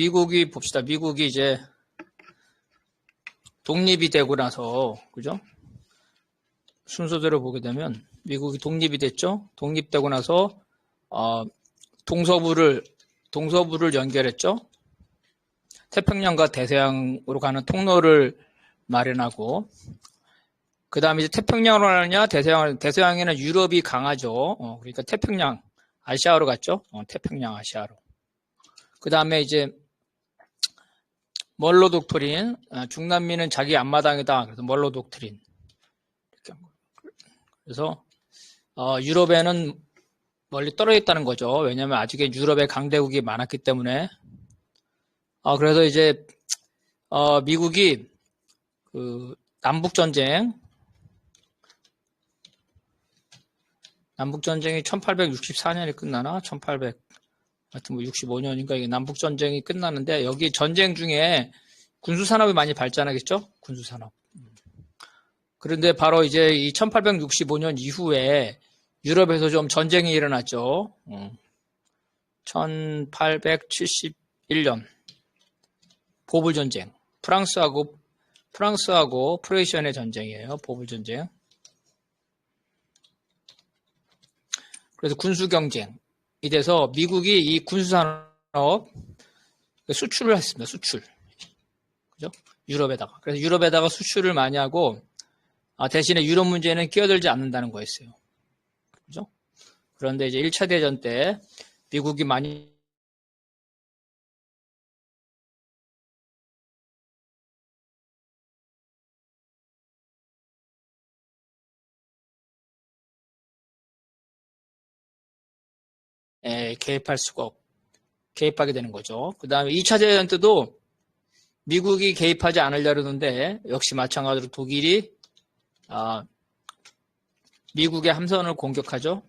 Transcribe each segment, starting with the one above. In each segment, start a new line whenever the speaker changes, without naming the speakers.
미국이 봅시다. 미국이 이제 독립이 되고 나서, 그죠? 순서대로 보게 되면 미국이 독립이 됐죠. 독립되고 나서 동서부를 연결했죠. 태평양과 대서양으로 가는 통로를 마련하고, 그 다음에 이제 태평양으로 가느냐 대서양에는 유럽이 강하죠. 그러니까 태평양 아시아로 갔죠. 태평양 아시아로. 그 다음에 이제 멀로 독트린, 중남미는 자기 앞마당이다. 그래서 멀로 독트린. 이렇게 한 거예요. 그래서 유럽에는 멀리 떨어져 있다는 거죠. 왜냐하면 아직은 유럽에 강대국이 많았기 때문에. 그래서 이제 미국이 그 남북전쟁이 1864년에 끝나나? 하여튼 뭐 65년인가 이게 남북전쟁이 끝나는데, 여기 전쟁 중에 군수산업이 많이 발전하겠죠? 군수산업. 그런데 바로 이제 이 1865년 이후에 유럽에서 좀 전쟁이 일어났죠. 1871년 보불전쟁. 프랑스하고 프로이센의 전쟁이에요. 보불전쟁. 그래서 군수경쟁이 돼서 미국이 이 군수산업 수출을 했습니다. 수출. 그죠? 유럽에다가. 그래서 유럽에다가 수출을 많이 하고, 대신에 유럽 문제는 끼어들지 않는다는 거였어요. 그죠? 그런데 이제 1차 대전 때 미국이 많이 개입하게 되는 거죠. 그 다음에 2차 대전 때도 미국이 개입하지 않으려는데, 역시 마찬가지로 독일이 미국의 함선을 공격하죠.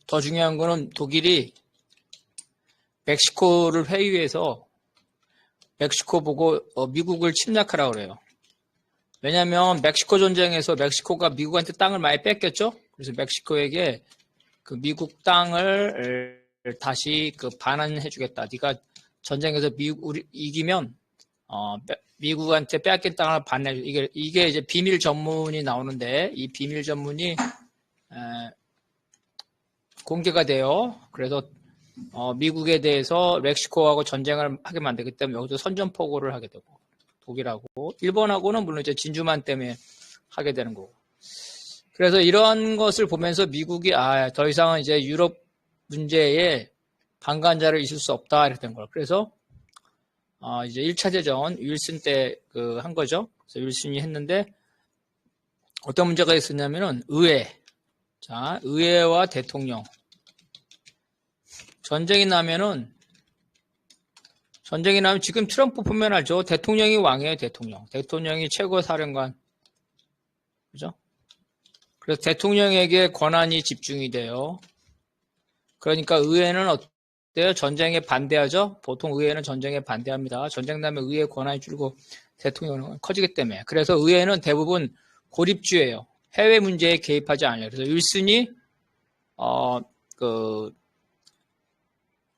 더 중요한 거는 독일이 멕시코를 회유해서 멕시코 보고 미국을 침략하라고 그래요. 왜냐하면 멕시코 전쟁에서 멕시코가 미국한테 땅을 많이 뺏겼죠. 그래서 멕시코에게 그 미국 땅을 다시 반환해주겠다. 네가 전쟁에서 우리 이기면 미국한테 빼앗긴 땅을 반환해. 이게 이제 비밀 전문이 나오는데, 이 비밀 전문이 공개가 돼요. 그래서 미국에 대해서 멕시코하고 전쟁을 하게 만들기 때문에 여기서 선전포고를 하게 되고, 독일하고 일본하고는 물론 이제 진주만 때문에 하게 되는 거고. 그래서 이러한 것을 보면서 미국이 더 이상은 이제 유럽 문제에 방관자를 있을 수 없다 이렇게 된 거예요. 그래서 이제 1차 대전 윌슨 때 한 거죠. 그래서 윌슨이 했는데, 어떤 문제가 있었냐면은 의회와 대통령. 전쟁이 나면 지금 트럼프 보면 알죠. 대통령이 왕이에요. 대통령이 최고 사령관. 그죠? 그래서 대통령에게 권한이 집중이 돼요. 그러니까 의회는 어때요? 전쟁에 반대하죠? 보통 의회는 전쟁에 반대합니다. 전쟁 나면 의회 권한이 줄고 대통령은 커지기 때문에. 그래서 의회는 대부분 고립주예요. 해외 문제에 개입하지 않아요. 그래서 윌슨이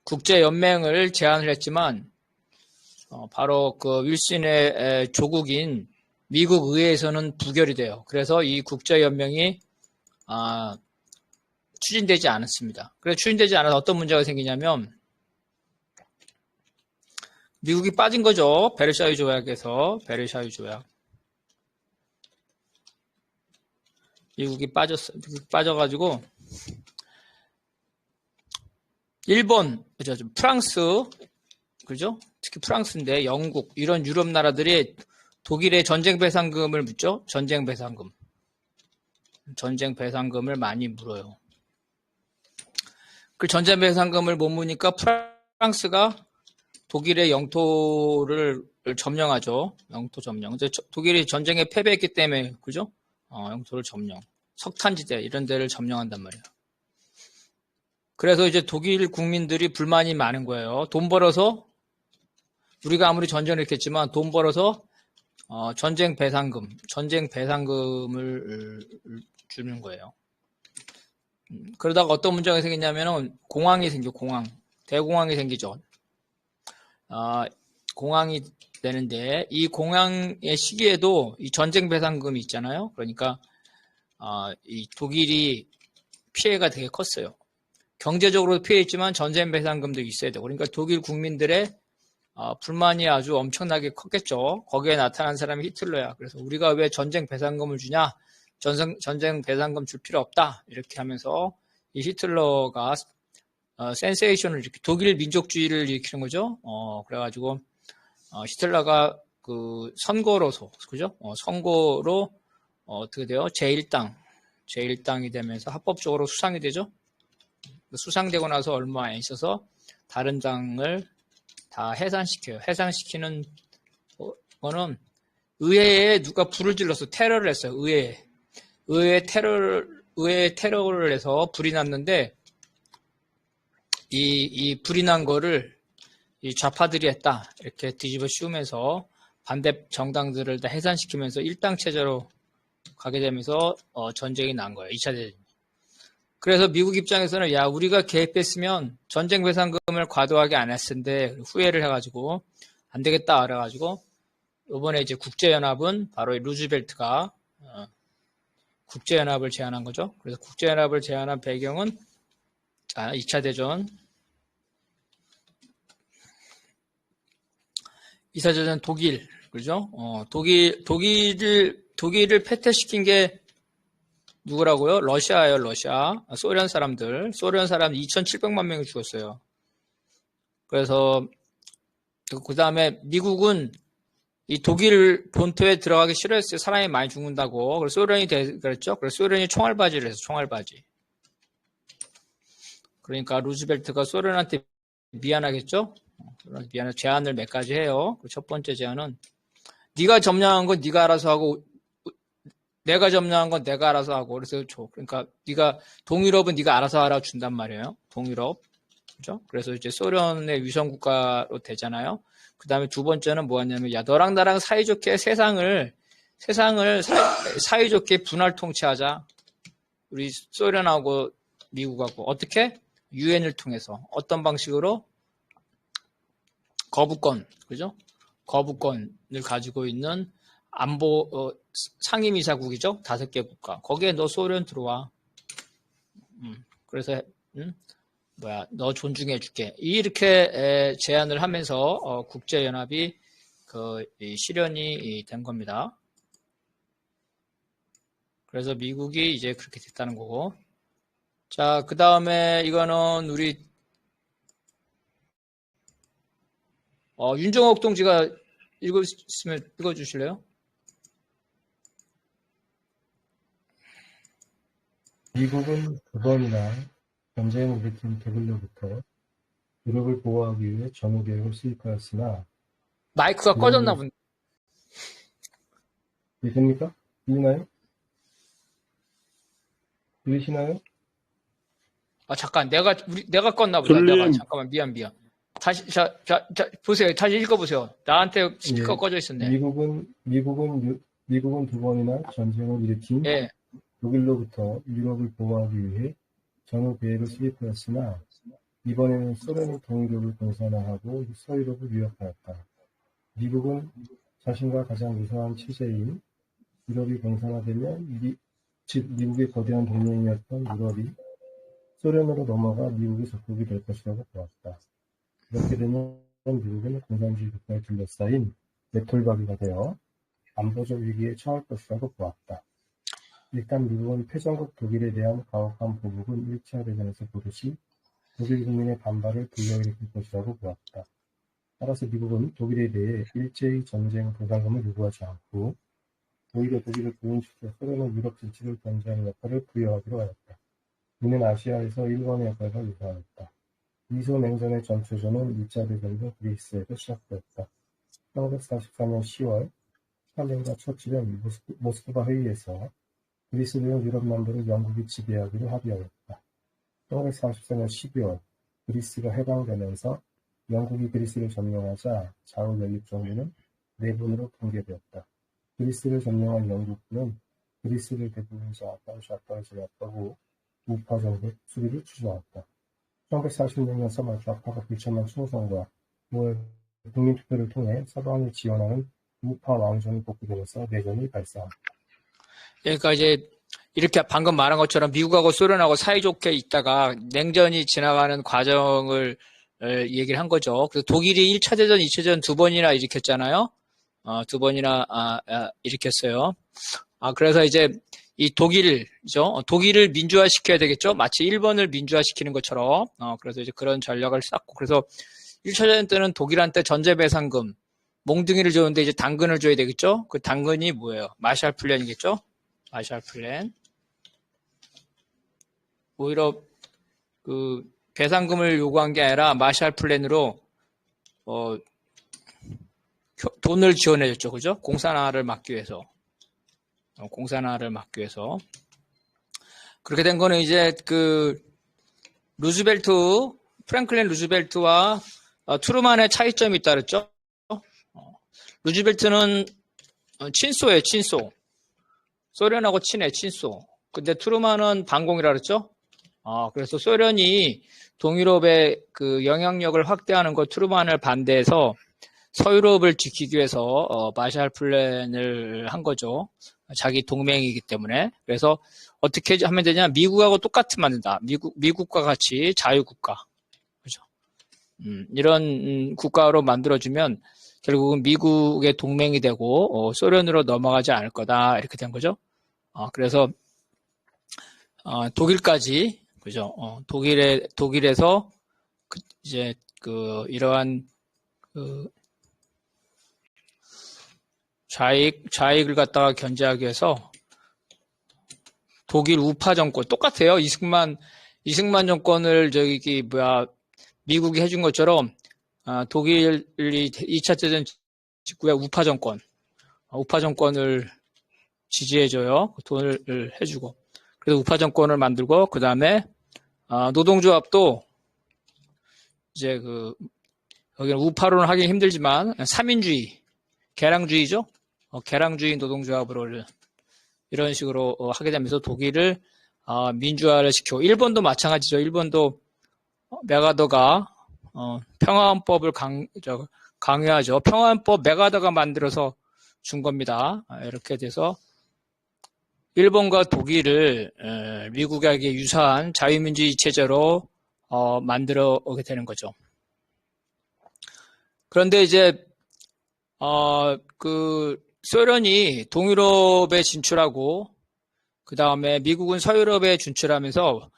국제연맹을 제안을 했지만, 바로 그 윌슨의 조국인 미국 의회에서는 부결이 돼요. 그래서 이 국제연맹이 추진되지 않았습니다. 그래서 추진되지 않아서 어떤 문제가 생기냐면, 미국이 빠진 거죠. 베르사유 조약에서. 미국이 빠져가지고 일본, 프랑스, 그죠? 특히 프랑스인데 영국, 이런 유럽 나라들이 독일의 전쟁 배상금을 묻죠. 전쟁 배상금을 많이 물어요. 그 전쟁 배상금을 못 무니까 프랑스가 독일의 영토를 점령하죠. 영토 점령. 독일이 전쟁에 패배했기 때문에, 그죠? 영토를 점령. 석탄지대 이런 데를 점령한단 말이에요. 그래서 이제 독일 국민들이 불만이 많은 거예요. 돈 벌어서, 우리가 아무리 전쟁을 했겠지만 돈 벌어서 전쟁 배상금을 주는 거예요. 그러다가 어떤 문제가 생기냐면은 대공황이 생기죠. 공황이 되는데 이 공황의 시기에도 이 전쟁 배상금이 있잖아요. 그러니까 이 독일이 피해가 되게 컸어요. 경제적으로 피해했지만 전쟁 배상금도 있어야 되고 그러니까 독일 국민들의 불만이 아주 엄청나게 컸겠죠. 거기에 나타난 사람이 히틀러야. 그래서 우리가 왜 전쟁 배상금을 주냐? 전쟁 배상금 줄 필요 없다. 이렇게 하면서 이 히틀러가 센세이션을 일으키 독일 민족주의를 일으키는 거죠. 그래가지고 히틀러가 그 선거로서 그죠? 선거로 어떻게 돼요? 제1당이 되면서 합법적으로 수상이 되죠. 수상되고 나서 얼마 안 있어서 다른 당을 다 해산시켜요. 해산시키는 거는 의회에 누가 불을 질러서 테러를 했어요. 의회에 테러를 해서 불이 났는데 이 불이 난 거를 이 좌파들이 했다. 이렇게 뒤집어 씌우면서 반대 정당들을 다 해산시키면서 일당 체제로 가게 되면서 전쟁이 난 거예요. 2차 대전. 그래서 미국 입장에서는 야 우리가 개입했으면 전쟁 배상금을 과도하게 안 했을 텐데 후회를 해가지고 안 되겠다 그래가지고 이번에 이제 국제연합은 바로 루즈벨트가 국제연합을 제안한 거죠. 그래서 국제연합을 제안한 배경은 2차 대전 2차 대전 독일 그죠? 독일을 패퇴시킨 게 누구라고요? 러시아예요, 러시아. 소련 사람 2,700만 명이 죽었어요. 그래서 그 다음에 미국은 이 독일 본토에 들어가기 싫어했어요. 사람이 많이 죽는다고. 그래서 소련이 그랬죠. 그래서 소련이 총알바지를 해서 총알바지. 그러니까 루즈벨트가 소련한테 미안하겠죠? 제안을 몇 가지 해요. 첫 번째 제안은 네가 점령한 건 네가 알아서 하고 내가 점령한 건 내가 알아서 하고 그래서 줘. 그러니까 네가 동유럽은 네가 알아서 하라 준단 말이에요. 동유럽. 그죠? 그래서 이제 소련의 위성 국가로 되잖아요. 그다음에 두 번째는 뭐였냐면 야 너랑 나랑 사이좋게 세상을 사이좋게 분할 통치하자. 우리 소련하고 미국하고 어떻게? 유엔을 통해서 어떤 방식으로? 거부권. 그죠? 거부권을 가지고 있는 안보 상임이사국이죠. 5개 국가. 거기에 너 소련 들어와. 그래서 너 존중해줄게. 이렇게 제안을 하면서 국제연합이 실현이 된 겁니다. 그래서 미국이 이제 그렇게 됐다는 거고. 자, 그 다음에 이거는 우리 윤정옥 동지가 읽었으면 읽어주실래요?
미국은 두 번이나 전쟁을 일으킨 독일로부터 유럽을 보호하기 위해 전후계획을 수립하였으나
마이크가 꺼졌나 본데.
됩니까? 들리나요? 들리시나요?
잠깐 내가 껐나 보다. 내가
들림.
잠깐만 미안. 다시 자 보세요. 다시 읽어보세요. 나한테 스피커 꺼져 있었네.
미국은 두 번이나 전쟁을 일으킨
예.
독일로부터 유럽을 보호하기 위해 전후 계획을 수립하였으나 이번에는 소련이 동유럽을 공산화하고 서유럽을 위협하였다. 미국은 자신과 가장 유사한 체제인 유럽이 공산화되면 즉 미국의 거대한 동맹이었던 유럽이 소련으로 넘어가 미국의 적국이 될 것이라고 보았다. 이렇게 되면 미국은 공산주의 국가에 둘러싸인 메톨바위가 되어 안보적 위기에 처할 것이라고 보았다. 일단 미국은 패전국 독일에 대한 가혹한 보복은 1차 대전에서 보듯이 독일 국민의 반발을 불러일으킬 것이라고 보았다. 따라서 미국은 독일에 대해 일제히 전쟁 보상금을 요구하지 않고 오히려 독일을 구원시켜 소련의 유럽 진출을 견제하는 역할을 부여하기로 하였다. 이는 아시아에서 일본의 역할과 유사하였다. 미소 냉전의 전초전은 2차 대전도 그리스에서 시작되었다. 1944년 10월 스탈린과 처칠은 모스크바 회의에서 그리스 등 유럽 남부를 영국이 지배하기로 합의하였다. 1944년 12월 그리스가 해방되면서 영국이 그리스를 점령하자 좌우 연립 정부는 4분으로 붕괴되었다. 그리스를 점령한 영국군은 그리스를 대부분 장악한 좌파를 제압하고 우파 정부 수비를 추진하였다. 1946년 3월 좌파가 불참한 총선과 5월 국민투표를 통해 서방이 지원하는 우파 왕정이 복구되면서 내전이 발생합니다.
그러니까 이제 이렇게 방금 말한 것처럼 미국하고 소련하고 사이좋게 있다가 냉전이 지나가는 과정을 얘기를 한 거죠. 그래서 독일이 1차 대전, 2차 대전 두 번이나 일으켰잖아요. 두 번이나 일으켰어요. 그래서 이제 이 독일을 민주화시켜야 되겠죠. 마치 일본을 민주화시키는 것처럼. 그래서 이제 그런 전략을 쌓고, 그래서 1차 대전 때는 독일한테 전제배상금, 몽둥이를 줬는데 이제 당근을 줘야 되겠죠. 그 당근이 뭐예요? 마샬 플랜이겠죠. 마샬 플랜. 오히려 그 배상금을 요구한 게 아니라 마샬 플랜으로 돈을 지원해줬죠. 그죠? 공산화를 막기 위해서. 공산화를 막기 위해서. 그렇게 된 거는 이제 프랭클린 루즈벨트와 트루만의 차이점이 있다 그랬죠? 루즈벨트는 친소예요, 친소. 소련하고 친해, 친소. 근데 트루만은 반공이라 그랬죠? 그래서 소련이 동유럽의 그 영향력을 확대하는 거 트루만을 반대해서 서유럽을 지키기 위해서 마샬 플랜을 한 거죠. 자기 동맹이기 때문에. 그래서 어떻게 하면 되냐? 미국하고 똑같이 만든다. 미국과 같이 자유국가. 그죠? 이런 국가로 만들어주면 결국은 미국의 동맹이 되고 소련으로 넘어가지 않을 거다. 이렇게 된 거죠. 그래서 독일까지, 그죠? 독일에서 이제 이러한 좌익을 갖다가 견제하기 위해서 독일 우파 정권 똑같아요. 이승만 정권을 미국이 해준 것처럼 독일이 2차 대전 직후에 우파 정권을 지지해줘요. 돈을 해주고. 그래서 우파 정권을 만들고, 그 다음에 노동조합도 이제 여기는 우파로는 하기 힘들지만 3인주의, 개량주의죠. 개량주의 노동조합으로 이런 식으로 하게 되면서 독일을 민주화를 시키고, 일본도 마찬가지죠. 일본도 메가더가 평화헌법을 강요하죠. 평화헌법 메가더가 만들어서 준 겁니다. 이렇게 돼서 일본과 독일을 미국에게 유사한 자유민주주의 체제로 만들어 오게 되는 거죠. 그런데 이제 소련이 동유럽에 진출하고 그 다음에 미국은 서유럽에 진출하면서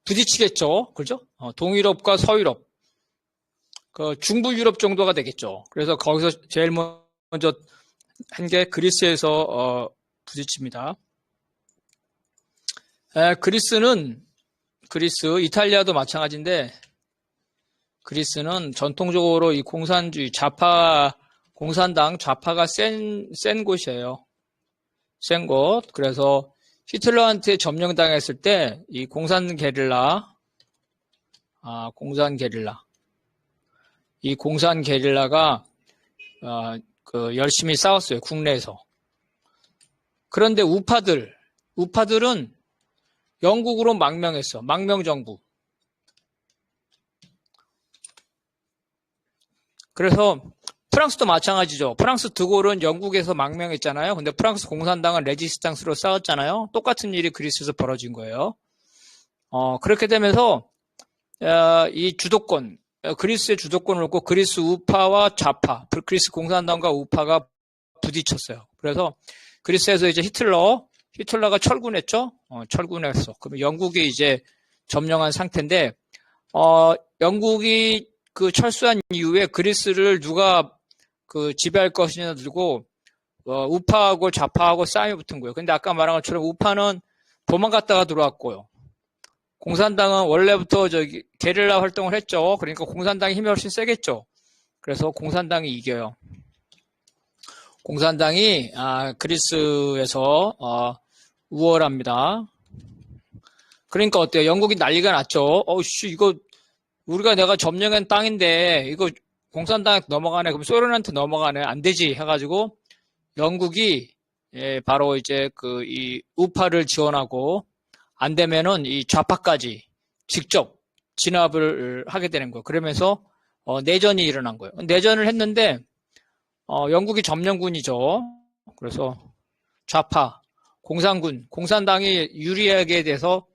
부딪히겠죠. 그렇죠? 동유럽과 서유럽, 중부 유럽 정도가 되겠죠. 그래서 거기서 제일 먼저 한 게 그리스에서 부딪힙니다. 그리스, 이탈리아도 마찬가지인데 그리스는 전통적으로 이 공산주의 공산당 좌파가 센 곳이에요. 센 곳. 그래서 히틀러한테 점령당했을 때 이 공산 게릴라가 열심히 싸웠어요. 국내에서. 그런데 우파들은 영국으로 망명했어. 망명정부. 그래서 프랑스도 마찬가지죠. 프랑스 드골은 영국에서 망명했잖아요. 근데 프랑스 공산당은 레지스탕스로 싸웠잖아요. 똑같은 일이 그리스에서 벌어진 거예요. 그렇게 되면서 이 주도권, 그리스의 주도권을 놓고 그리스 우파와 좌파, 그리스 공산당과 우파가 부딪혔어요. 그래서 그리스에서 이제 히틀러가 철군했죠. 철군했어. 그러면 영국이 이제 점령한 상태인데 영국이 철수한 이후에 그리스를 누가 지배할 것이냐 들고 우파하고 좌파하고 싸움이 붙은 거예요. 근데 아까 말한 것처럼 우파는 도망갔다가 들어왔고요. 공산당은 원래부터 게릴라 활동을 했죠. 그러니까 공산당의 힘이 훨씬 세겠죠. 그래서 공산당이 이겨요. 공산당이 그리스에서 우월합니다. 그러니까 어때요? 영국이 난리가 났죠. 이거 내가 점령한 땅인데 이거 공산당한테 넘어가네. 그럼 소련한테 넘어가네. 안 되지 해가지고 영국이 바로 이제 이 우파를 지원하고 안 되면은 이 좌파까지 직접 진압을 하게 되는 거예요. 그러면서 내전이 일어난 거예요. 내전을 했는데 영국이 점령군이죠. 그래서 좌파, 공산당이 유리하게 돼서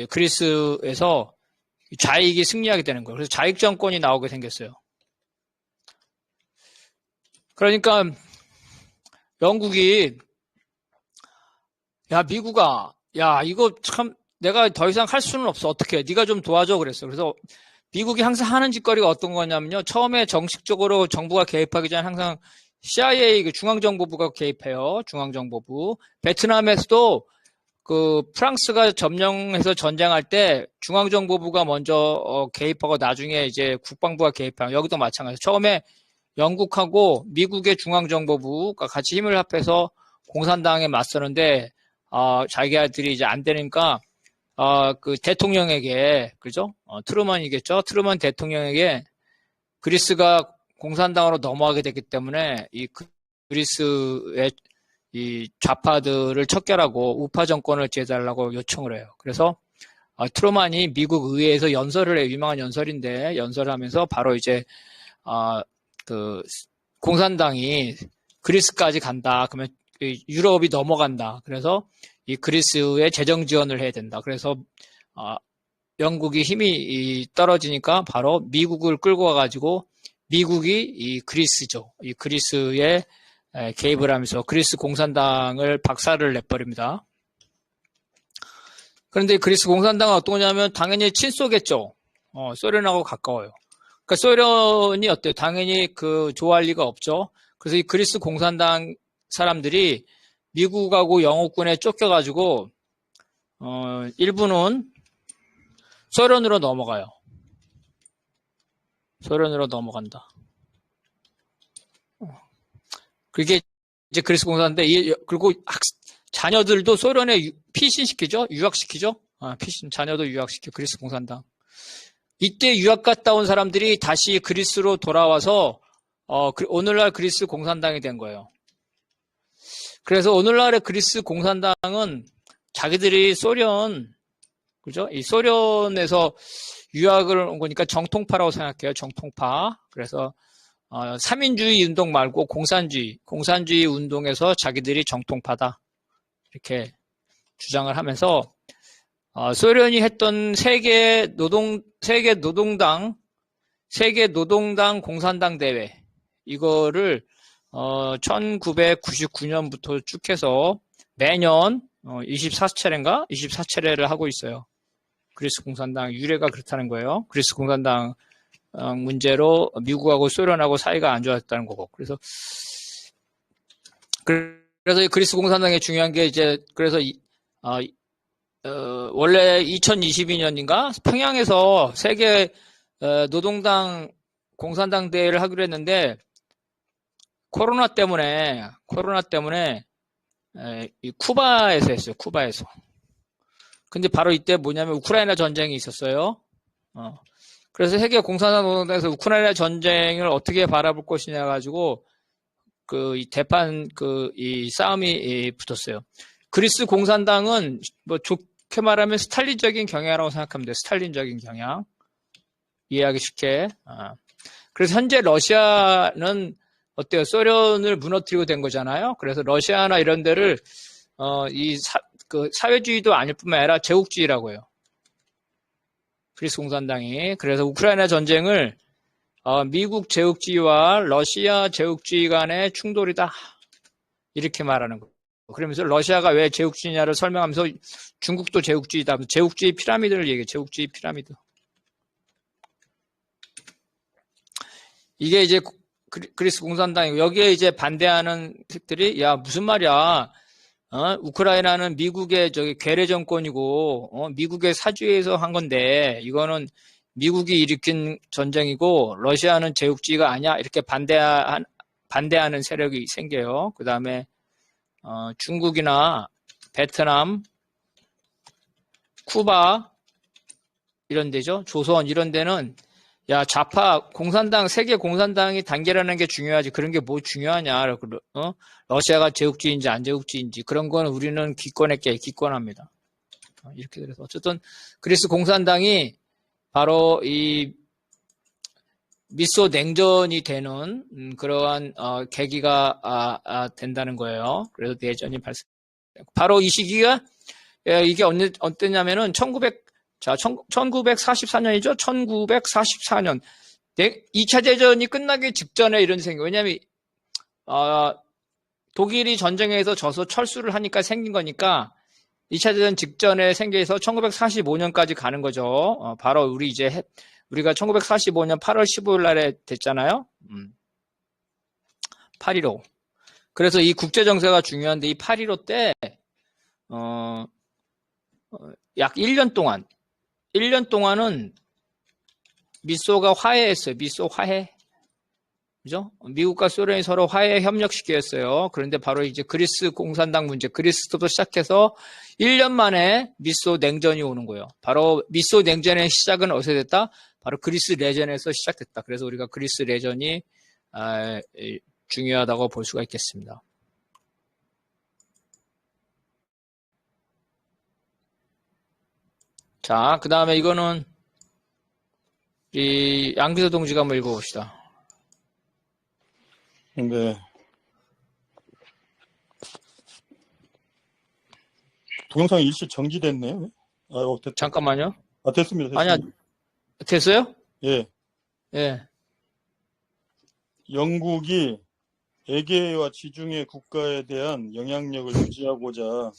그리스에서 좌익이 승리하게 되는 거예요. 그래서 좌익 정권이 나오게 생겼어요. 그러니까 영국이 야 미국아 야 이거 참 내가 더 이상 할 수는 없어. 어떻게 네가 좀 도와줘 그랬어. 그래서 미국이 항상 하는 짓거리가 어떤 거냐면요. 처음에 정식적으로 정부가 개입하기 전에 항상 CIA 중앙정보부가 개입해요. 중앙정보부. 베트남에서도 그 프랑스가 점령해서 전쟁할 때 중앙정보부가 먼저 개입하고 나중에 이제 국방부가 개입하고 여기도 마찬가지예요. 처음에 영국하고 미국의 중앙정보부가 같이 힘을 합해서 공산당에 맞서는데 자기들이 이제 안 되니까 그 대통령에게 그죠? 트루먼이겠죠? 트루먼 대통령에게 그리스가 공산당으로 넘어가게 됐기 때문에 이 그리스의 이 좌파들을 척결하고 우파 정권을 지어달라고 요청을 해요. 그래서 트루먼이 미국 의회에서 연설을 해요. 유명한 연설인데 연설을 하면서 바로 이제 그 공산당이 그리스까지 간다. 그러면 유럽이 넘어간다. 그래서 이 그리스에 재정 지원을 해야 된다. 그래서 영국이 힘이 떨어지니까 바로 미국을 끌고 와가지고 미국이 이 그리스죠. 이 그리스에 개입을 하면서 그리스 공산당을 박살을 내버립니다. 그런데 그리스 공산당은 어떤 거냐면 당연히 친소겠죠. 소련하고 가까워요. 그러니까 소련이 어때요? 당연히 좋아할 리가 없죠. 그래서 이 그리스 공산당 사람들이 미국하고 영국군에 쫓겨가지고 일부는 소련으로 넘어가요. 소련으로 넘어간다. 그게 이제 그리스 공산인데 그리고 자녀들도 소련에 피신시키죠. 유학시키죠. 자녀도 유학시켜 그리스 공산당. 이때 유학 갔다 온 사람들이 다시 그리스로 돌아와서 오늘날 그리스 공산당이 된 거예요. 그래서 오늘날의 그리스 공산당은 자기들이 그죠? 이 소련에서 유학을 온 거니까 정통파라고 생각해요. 정통파. 그래서 3인주의 운동 말고 공산주의 운동에서 자기들이 정통파다. 이렇게 주장을 하면서 소련이 했던 세계 노동당 공산당 대회 이거를 1999년부터 쭉 해서 매년 24차례를 하고 있어요. 그리스 공산당 유래가 그렇다는 거예요. 그리스 공산당 문제로 미국하고 소련하고 사이가 안 좋았다는 거고. 그래서 그리스 공산당의 중요한 게 이제 그래서 원래 2022년인가 평양에서 세계 노동당 공산당 대회를 하기로 했는데 코로나 때문에 쿠바에서 했어요. 쿠바에서. 근데 바로 이때 뭐냐면 우크라이나 전쟁이 있었어요. 그래서 세계 공산당 노동당에서 우크라이나 전쟁을 어떻게 바라볼 것이냐 가지고 이 싸움이 붙었어요. 그리스 공산당은 뭐 좋게 말하면 스탈린적인 경향이라고 생각하면 돼요. 스탈린적인 경향. 이해하기 쉽게. 그래서 현재 러시아는 어때요? 소련을 무너뜨리고 된 거잖아요. 그래서 러시아나 이런 데를 사회주의도 아닐 뿐만 아니라 제국주의라고 해요. 그리스 공산당이. 그래서 우크라이나 전쟁을 미국 제국주의와 러시아 제국주의 간의 충돌이다. 이렇게 말하는 거예요. 그러면서 러시아가 왜 제국주의냐를 설명하면서 중국도 제국주의다. 제국주의 피라미드를 얘기해요. 제국주의 피라미드. 이게 이제 그리스 공산당이고 여기에 이제 반대하는 색들이 야 무슨 말이야. 우크라이나는 미국의 괴뢰 정권이고 미국의 사주에서 한 건데 이거는 미국이 일으킨 전쟁이고 러시아는 제국주의가 아니야. 이렇게 반대하는 세력이 생겨요. 그 다음에 중국이나 베트남, 쿠바 이런 데죠. 조선 이런 데는 야 좌파 공산당 세계 공산당이 단결하는 게 중요하지. 그런 게 뭐 중요하냐. 러시아가 제국주의인지 안 제국주의인지 그런 건 우리는 기권합니다. 이렇게 그래서 어쨌든 그리스 공산당이 바로 이 미소 냉전이 되는 그러한 계기가 된다는 거예요. 그래서 내전이 발생. 바로 이 시기가 이게 어땠냐면은 1944년이죠. 1944년 2차 대전이 끝나기 직전에 이런 생겨. 왜냐하면 독일이 전쟁에서 져서 철수를 하니까 생긴 거니까 2차 대전 직전에 생겨서 1945년까지 가는 거죠. 바로 우리가 1945년 8월 15일 날에 됐잖아요. 8.15. 그래서 이 국제정세가 중요한데 이 8.15 때 약 1년 동안은 미소가 화해했어요. 미소 화해. 그죠? 미국과 소련이 서로 화해 협력시켰어요. 그런데 바로 이제 그리스 공산당 문제, 그리스부터 시작해서 1년 만에 미소 냉전이 오는 거예요. 바로 미소 냉전의 시작은 어디서 됐다? 바로 그리스 내전에서 시작됐다. 그래서 우리가 그리스 내전이 중요하다고 볼 수가 있겠습니다. 자, 그 다음에 이거는 이 양비서 동지가 한번 읽어봅시다.
네. 동영상이 일시 정지됐네요. 됐다.
잠깐만요.
됐습니다.
아니야, 됐어요?
예.
예.
영국이 에게해와 지중해 국가에 대한 영향력을 유지하고자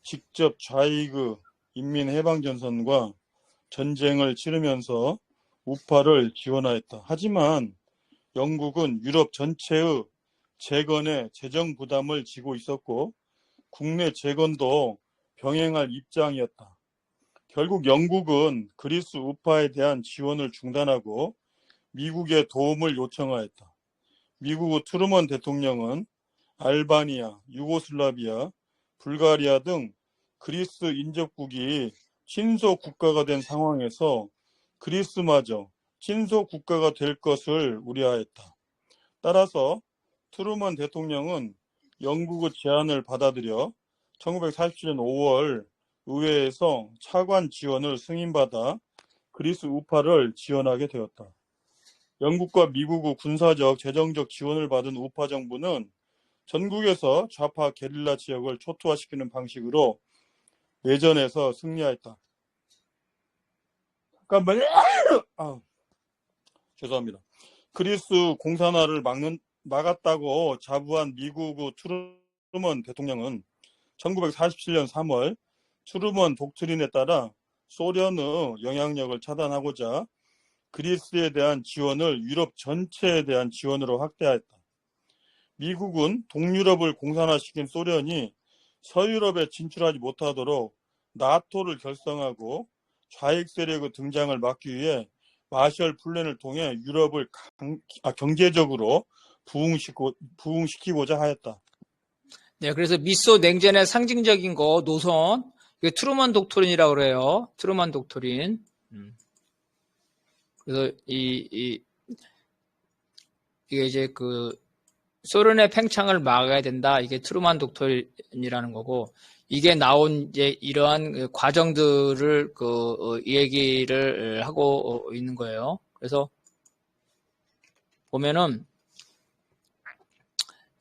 직접 좌이그 인민해방전선과 전쟁을 치르면서 우파를 지원하였다. 하지만 영국은 유럽 전체의 재건에 재정 부담을 지고 있었고 국내 재건도 병행할 입장이었다. 결국 영국은 그리스 우파에 대한 지원을 중단하고 미국의 도움을 요청하였다. 미국의 트루먼 대통령은 알바니아, 유고슬라비아, 불가리아 등 그리스 인접국이 친소 국가가 된 상황에서 그리스마저 친소 국가가 될 것을 우려하였다. 따라서 트루먼 대통령은 영국의 제안을 받아들여 1947년 5월 의회에서 차관 지원을 승인받아 그리스 우파를 지원하게 되었다. 영국과 미국의 군사적, 재정적 지원을 받은 우파 정부는 전국에서 좌파 게릴라 지역을 초토화시키는 방식으로 내전에서 승리하였다. 잠깐만요. 죄송합니다. 그리스 공산화를 막았다고 자부한 미국의 트루먼 대통령은 1947년 3월 트루먼 독트린에 따라 소련의 영향력을 차단하고자 그리스에 대한 지원을 유럽 전체에 대한 지원으로 확대하였다. 미국은 동유럽을 공산화시킨 소련이 서유럽에 진출하지 못하도록 나토를 결성하고 좌익 세력의 등장을 막기 위해 마셜 플랜을 통해 유럽을 경제적으로 부흥시키고자 하였다.
네, 그래서 미소 냉전의 상징적인 거 노선, 이게 트루먼 독트린이라고 그래요. 트루먼 독트린. 그래서 이게 이제 그 소련의 팽창을 막아야 된다. 이게 트루먼 독트린이라는 거고, 이게 나온 이제 이러한 과정들을 얘기를 하고 있는 거예요. 그래서 보면은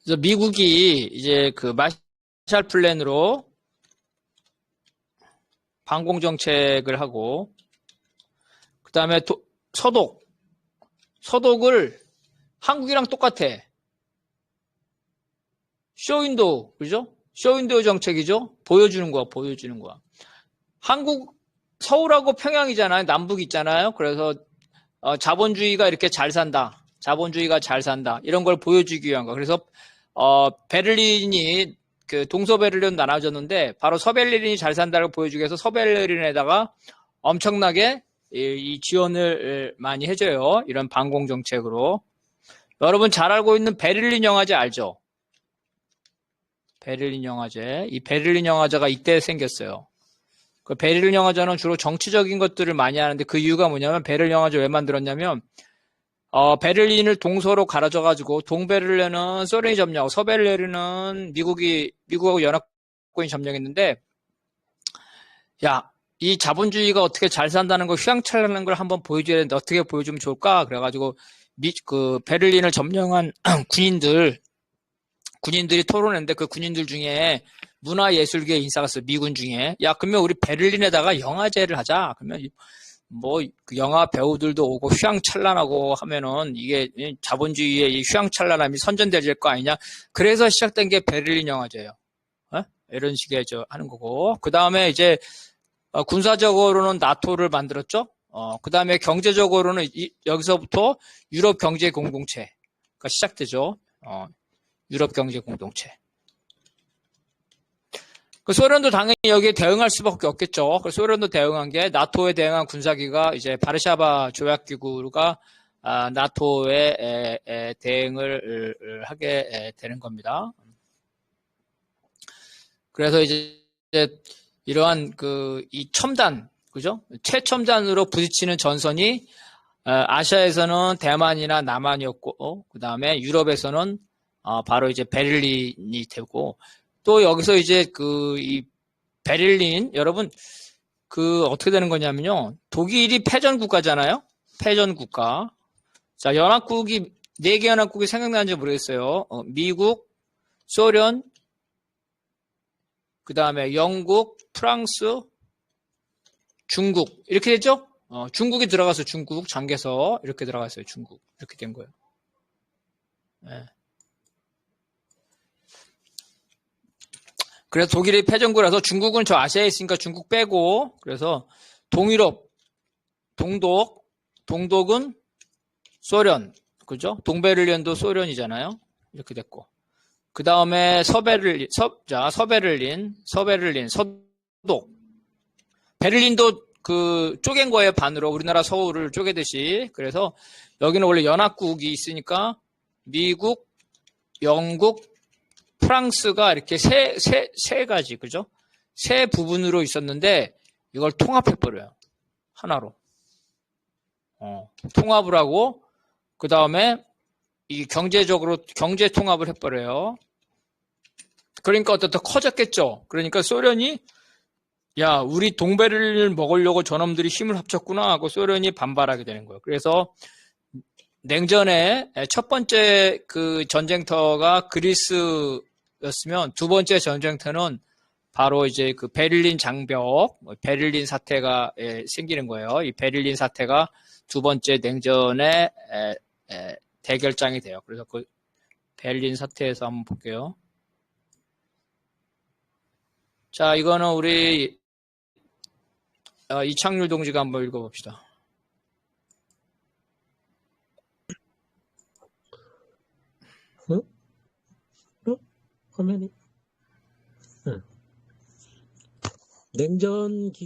그래서 미국이 이제 그 마샬 플랜으로 방공 정책을 하고, 그 다음에 서독을 한국이랑 똑같아. 쇼윈도우, 그죠? 쇼윈도우 정책이죠? 보여주는 거야. 한국, 서울하고 평양이잖아요. 남북 있잖아요. 그래서, 자본주의가 이렇게 잘 산다. 이런 걸 보여주기 위한 거. 그래서, 베를린이, 동서베를린 나눠졌는데, 바로 서베를린이 잘 산다를 보여주기 위해서 서베를린에다가 엄청나게 이 지원을 많이 해줘요. 이런 방공 정책으로. 여러분 잘 알고 있는 베를린 영화제 알죠? 베를린 영화제. 이 베를린 영화제가 이때 생겼어요. 그 베를린 영화제는 주로 정치적인 것들을 많이 하는데 그 이유가 뭐냐면 베를린 영화제 왜 만들었냐면 베를린을 동서로 갈아줘가지고 동베를린은 소련이 점령하고 서베를린은 미국하고 연합군이 점령했는데 야, 이 자본주의가 어떻게 잘 산다는 걸 휘황찬란한 걸 한번 보여줘야 되는데 어떻게 보여주면 좋을까? 그래가지고 베를린을 점령한 군인들이 토론했는데 그 군인들 중에 문화예술계 인사가 있어. 미군 중에. 야, 그러면 우리 베를린에다가 영화제를 하자. 그러면 그 영화 배우들도 오고 휘황찬란하고 하면은 이게 자본주의의 이 휘황찬란함이 선전될 거 아니냐. 그래서 시작된 게 베를린 영화제예요. 이런 식의 하는 거고. 그 다음에 이제 군사적으로는 나토를 만들었죠. 그 다음에 경제적으로는 여기서부터 유럽 경제 공동체가 시작되죠. 유럽 경제 공동체. 그 소련도 당연히 여기에 대응할 수밖에 없겠죠. 그 소련도 대응한 게 나토에 대응한 군사기가 이제 바르샤바 조약기구가 나토에 대응을 하게 되는 겁니다. 그래서 이제 이러한 이 첨단, 그죠? 최첨단으로 부딪히는 전선이 아시아에서는 대만이나 남한이었고, 그 다음에 유럽에서는 바로 이제 베를린이 되고, 또 여기서 이제 이 베를린, 여러분, 어떻게 되는 거냐면요. 독일이 패전 국가잖아요? 패전 국가. 자, 연합국이, 4개 연합국이 생각나는지 모르겠어요. 미국, 소련, 그 다음에 영국, 프랑스, 중국. 이렇게 됐죠? 중국이 들어가서 중국, 잠겨서 이렇게 들어갔어요. 중국. 이렇게 된 거예요. 네. 그래서 독일이 패전국이라서 중국은 저 아시아에 있으니까 중국 빼고, 그래서 동유럽, 동독은 소련, 그죠? 동베를린도 소련이잖아요. 이렇게 됐고. 그 다음에 서베를린, 서독. 베를린도 쪼갠 거예요, 반으로. 우리나라 서울을 쪼개듯이. 그래서 여기는 원래 연합국이 있으니까 미국, 영국, 프랑스가 이렇게 세 가지, 그죠? 세 부분으로 있었는데 이걸 통합해버려요. 하나로. 통합을 하고, 그 다음에 이 경제적으로 경제 통합을 해버려요. 그러니까 어떻게 커졌겠죠. 그러니까 소련이 야, 우리 동베를린을 먹으려고 저놈들이 힘을 합쳤구나 하고 소련이 반발하게 되는 거예요. 그래서 냉전의 첫 번째 전쟁터가 그리스였으면 두 번째 전쟁터는 바로 이제 베를린 장벽, 베를린 사태가 생기는 거예요. 이 베를린 사태가 두 번째 냉전의 대결장이 돼요. 그래서 베를린 사태에서 한번 볼게요. 자, 이거는 우리 이창률 동지가 한번 읽어봅시다.
화면이. 냉전 기간